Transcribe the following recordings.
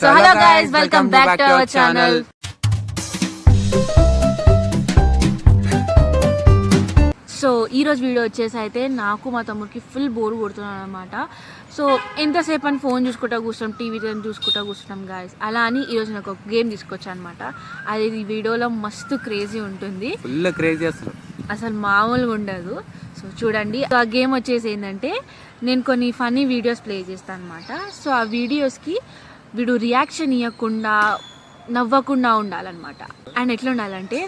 So hello guys, welcome back to our channel. So ఈరోజు video వచ్చేసి అయితే నాకు మా తమ్ముడికి ఫుల్ బోర్ కొడుతున్నాను అనమాట. సో ఎంతసేపు అని ఫోన్ చూసుకుంటా కూర్చుంటాం, టీవీ చూసుకుంటా కూర్చుంటాం గాయస్. అలా అని ఈరోజు నాకు ఒక గేమ్ తీసుకొచ్చా అనమాట. అది ఈ వీడియోలో మస్తు క్రేజీ ఉంటుంది, ఫుల్ క్రేజీ అసలు మామూలుగా ఉండదు. సో చూడండి, ఆ గేమ్ వచ్చేసి ఏంటంటే నేను కొన్ని ఫన్నీ వీడియోస్ ప్లే చేస్తాను అనమాట. సో ఆ వీడియోస్కి వీడు రియాక్షన్ ఇవ్వకుండా నవ్వకుండా ఉండాలన్నమాట. అండ్ ఎట్లా ఉండాలంటే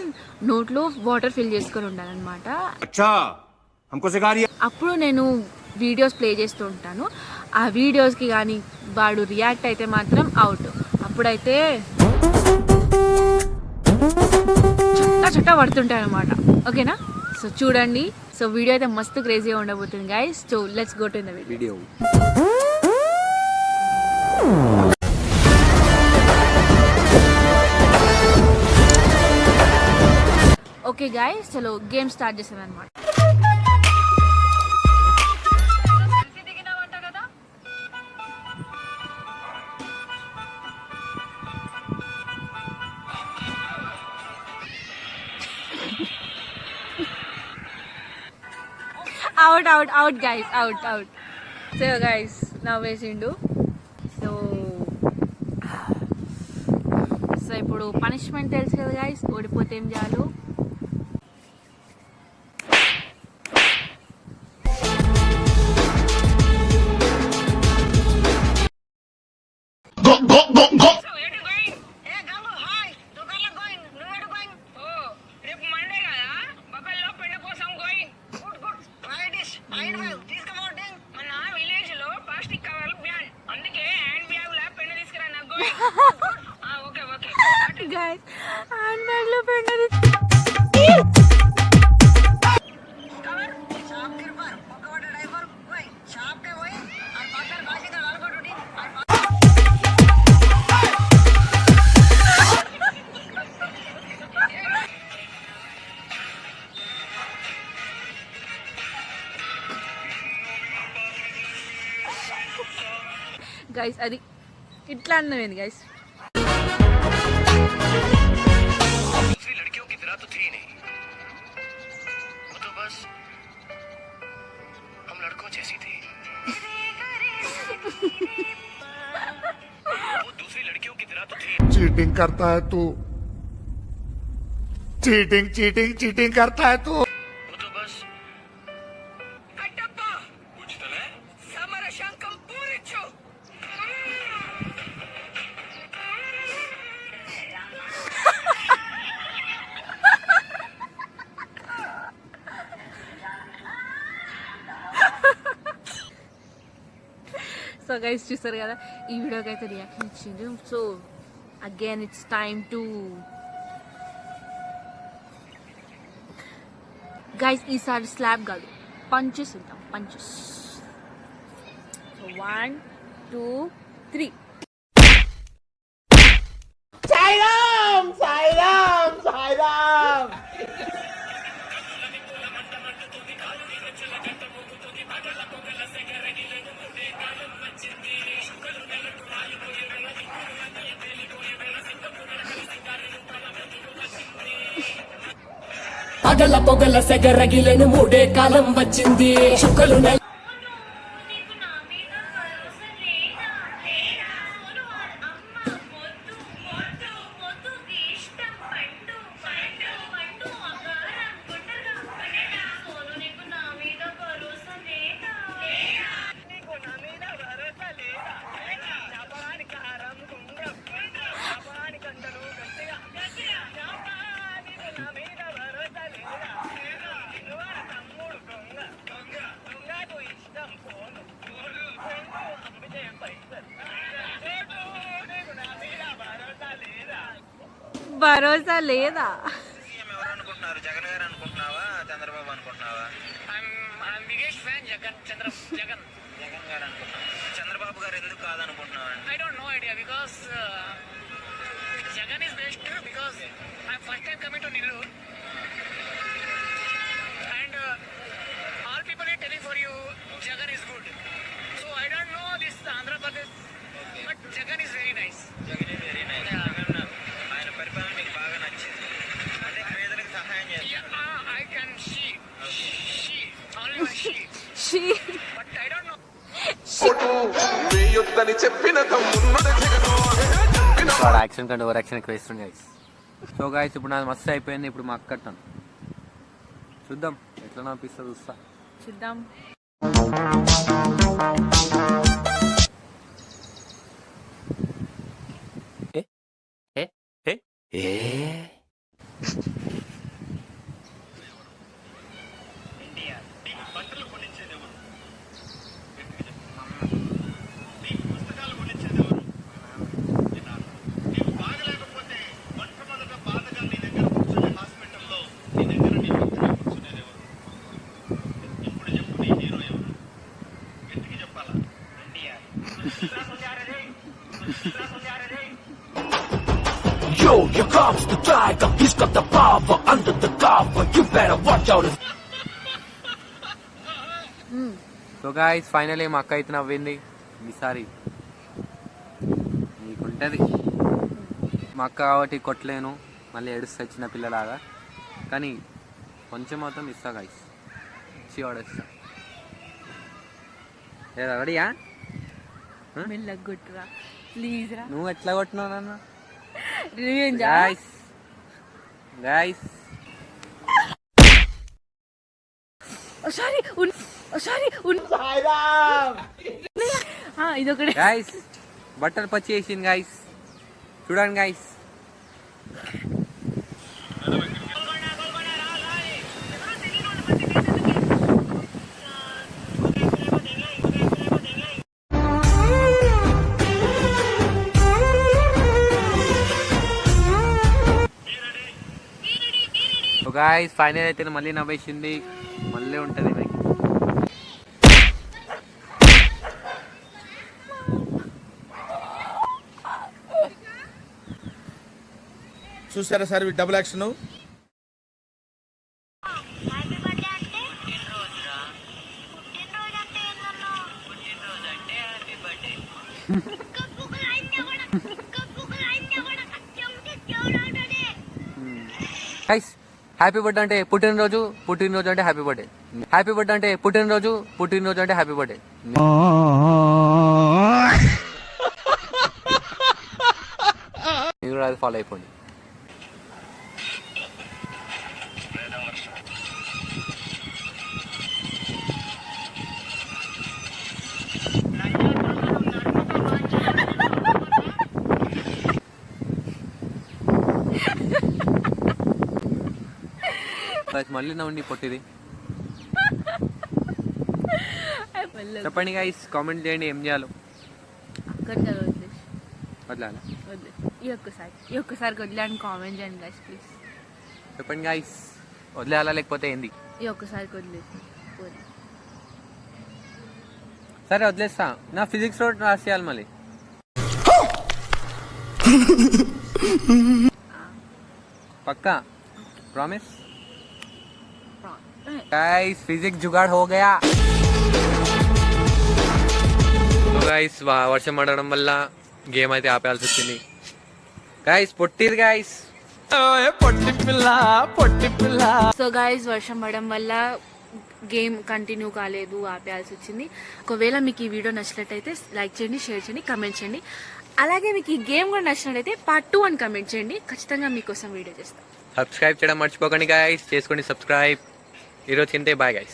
నోట్లో వాటర్ ఫిల్ చేసుకొని ఉండాలన్నమాట. అప్పుడు నేను వీడియోస్ ప్లే చేస్తూ ఉంటాను. ఆ వీడియోస్కి కానీ వాడు రియాక్ట్ అయితే మాత్రం అవుట్. అప్పుడైతే చుట్ట పడుతుంటాయి అనమాట. ఓకేనా? సో చూడండి. సో వీడియో అయితే మస్తు క్రేజీగా ఉండబోతుంది guys. So let's go to the video. Okay guys, చలో గేమ్ స్టార్ట్ చేసాను అనమాట. Out out out guys, out out. So guys నవ్వేసిండు. సో సో ఇప్పుడు పనిష్మెంట్ తెలుసు కదా గైస్, ఓడిపోతే ఏం చేయాలో. Guys, handbag lo penna guys, అది ఇట్లా అన్నది guys. दूसरी लड़कियों की तरह तो थी नहीं, वो तो बस हम लड़कों जैसी थी. वो दूसरी लड़कियों की तरह तो थी. चीटिंग करता है तू, चीटिंग चीटिंग चीटिंग करता है तू. वो तो बस कटप्पा कुछ तले समर शंकम पूरी छो. సో గైస్ చూస్తారు కదా, ఈ వీడియోకి అయితే రియాక్షన్ ఇచ్చిండ్రు. So again it's time to guys, ఈసారి స్లాబ్ కాదు పంచెస్ ఇద్దాం, పంచెస్. సో 1 2 3. साईराम साईराम साईराम. పగల పొగల సెగరగిలేను మూడే కాలం వచ్చింది. చుక్కలు భరోసా లేదా? అనుకుంటున్నారు జగన్ గారు అనుకుంటున్నావా, చంద్రబాబు అనుకుంటున్నావా? బిగ్గెస్ట్ ఫ్యాన్ జగన్ జగన్ గారు అనుకుంటున్నాను. చంద్రబాబు గారు ఎందుకు కాదనుకుంటున్నావు? I don't know idea, because Jagan is best, because I first time coming to Nellore and all people are telling for you Jagan is good. So I don't know this Andhra Pradesh, but Jagan is very nice. వాడు action కంటే over action ఎక్కువ వేస్తుంది guys. So guys ఇప్పుడు నాది మస్తు అయిపోయింది. ఇప్పుడు మా అక్క కట్టాను చూద్దాం ఎట్లా నాపిస్తా చూస్తా. చూద్దాం. Yo, here comes the tiger, he's got the power under the cover, you better watch out. So guys finally మా అక్క అయితే నవ్వింది. ఈసారి నీకుంటుంది. మా అక్క కాబట్టి కొట్టలేను, మళ్ళీ ఏడుస్తా చిన్న పిల్లలాగా. కానీ కొంచెం మాత్రం ఇస్తా గైస్, ఇచ్చి వాడేస్తా. లేదా రెడీయా? మెల్లగొట్టురా ప్లీజ్ రా. నువ్వు ఎట్లా కొట్టినావు నన్ను? గైస్ గైస్ సారీ ఇదొకటి. గైస్ బట్టలు పచ్చి వేసింది గైస్, చూడండి గైస్. గాయస్ ఫైనల్ అయితే మళ్ళీ నవ్వేసింది, మళ్ళీ ఉంటుంది మీకు. చూసారా sir double action. Guys happy birthday అంటే పుట్టినరోజు, పుట్టినరోజు అంటే హ్యాపీ బర్త్డే. హ్యాపీ బర్త్డే అంటే పుట్టినరోజు, పుట్టినరోజు అంటే హ్యాపీ బర్త్డే. మీరు కూడా అది ఫాలో అయిపోండి. మళ్ళీ నవ్వండి పొట్టిది. చెప్పండి గైస్, కామెంట్ చేయండి ఏం చేయాలో. వదలాలా? ఈ ఒక్కసారి వదిలేండి, కామెంట్ చేయండి గైస్ ప్లీజ్. చెప్పండి గైస్, వదిలేయాలా లేకపోతే ఏంది? ఈ ఒక్కసారికి వదిలేసి. సరే వదిలేస్తా, నా ఫిజిక్స్ రోడ్ రాసేయాలి మళ్ళీ. పక్కా ప్రామిస్ गाइस फिजिक्स जुगाड़ हो गया. गाइस వర్షం పడడం వల్ల గేమ్ అయితే ఆపేయాల్సి వచ్చింది. గాయస్ పొట్టిది గాయస్, పొట్టి పిల్ల. సో గాయస్ వర్షం పడడం వల్ల గేమ్ కంటిన్యూ కాలేదు, ఆపేయాల్సి వచ్చింది. ఒకవేళ మీకు ఈ వీడియో నచ్చినట్టయితే లైక్ చేయండి, షేర్ చేయండి, కమెంట్ చేయండి. అలాగే మీకు ఈ గేమ్ కూడా నచ్చినట్టయితే పార్ట్ 2 అని కమెంట్ చేయండి. ఖచ్చితంగా మీకోసం వీడియో చేస్తాం. సబ్స్క్రైబ్ చేయడం మర్చిపోకండి గాయస్, చేసుకోండి సబ్స్క్రైబ్. ఈరోజు తింటే బాయ్ గైస్.